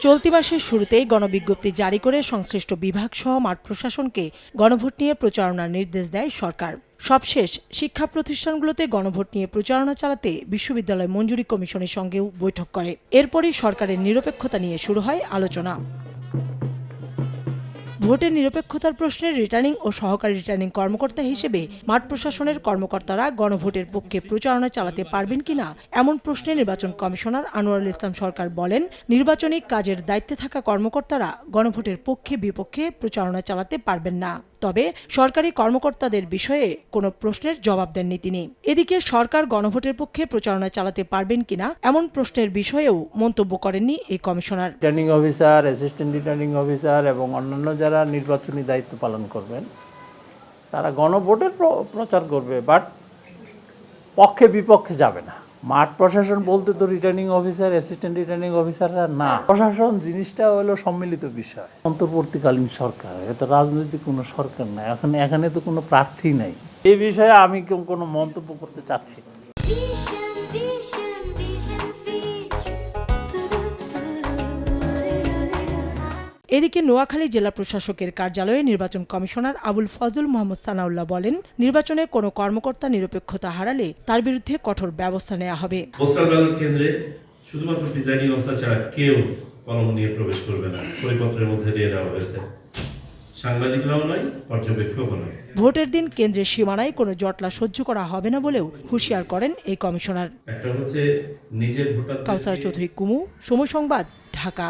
চলতি মাসের শুরুতেই গণবিজ্ঞপ্তি জারি করে সংশ্লিষ্ট বিভাগ সহ মাঠ প্রশাসনকে গণভোট নিয়ে প্রচারণার নির্দেশ দেয় সরকার। সবশেষ শিক্ষা প্রতিষ্ঠানগুলোতে গণভোট নিয়ে প্রচারণা চালাতে বিশ্ববিদ্যালয় মঞ্জুরি কমিশনের সঙ্গেও বৈঠক করে। এরপরই সরকারের নিরপেক্ষতা নিয়ে শুরু হয় আলোচনা। ভোটের নিরপেক্ষতার প্রশ্নে রিটার্নিং ও সহকারী রিটার্নিং কর্মকর্তা হিসেবে মাঠ প্রশাসনের কর্মকর্তারা গণভোটের পক্ষে প্রচারণা চালাতে পারবেন কিনা এমন প্রশ্নে নির্বাচন কমিশনার আনোয়ারুল ইসলাম সরকার বলেন, নির্বাচনী কাজের দায়িত্বে থাকা কর্মকর্তারা গণভোটের পক্ষে বিপক্ষে প্রচারণা চালাতে পারবেন না। তবে সরকারি কর্মকর্তাদের বিষয়ে কোনো প্রশ্নের জবাব দেননি তিনি। এদিকে সরকার গণভোটের পক্ষে প্রচারণা চালাতে পারবেন কিনা এমন প্রশ্নের বিষয়েও মন্তব্য করেননি এই commissioner. Returning officer, assistant returning officer এবং অন্যান্য যারা নির্বাচনী দায়িত্ব পালন করবেন তারা গণভোটের প্রচার করবে, বাট পক্ষে বিপক্ষে যাবে না। মাঠ প্রশাসন বলতে তো রিটার্নিং অফিসার, অ্যাসিস্ট্যান্ট রিটার্নিং অফিসাররা না। প্রশাসন জিনিসটা হলো সম্মিলিত বিষয়। অন্তর্বর্তীকালীন সরকার, এটা রাজনৈতিক কোনো সরকার না। এখানে তো কোনো প্রার্থী নাই। এই বিষয়ে আমি কোনো মন্তব্য করতে চাচ্ছি না। এদিকে নোয়াখালী জেলা প্রশাসকের কার্যালয়ে নির্বাচন কমিশনার আবুল ফজল মোহাম্মদ সানাউল্লাহ বলেন, নির্বাচনে কোনো কর্মকর্তা নিরপেক্ষতা হারালে তার বিরুদ্ধে কঠোর ব্যবস্থা নেওয়া হবে। পোস্টাল ব্যালট কেন্দ্রে শুধুমাত্র প্রিজাইডিং অফিসার ছাড়া কেউ কলম নিয়ে প্রবেশ করবে না, পরিপত্রের মধ্যে দিয়ে দেওয়া হয়েছে। সাংবাদিকরাও নয়, পর্যবেক্ষকও নয়। ভোটের দিন কেন্দ্রের সীমানায় কোনো জটলা সহ্য করা হবে না বলেও হুঁশিয়ার করেন এই কমিশনার। একটা হচ্ছে নিজের ভোটার। কাউসার চৌধুরী কুমু, সময় সংবাদ, ঢাকা।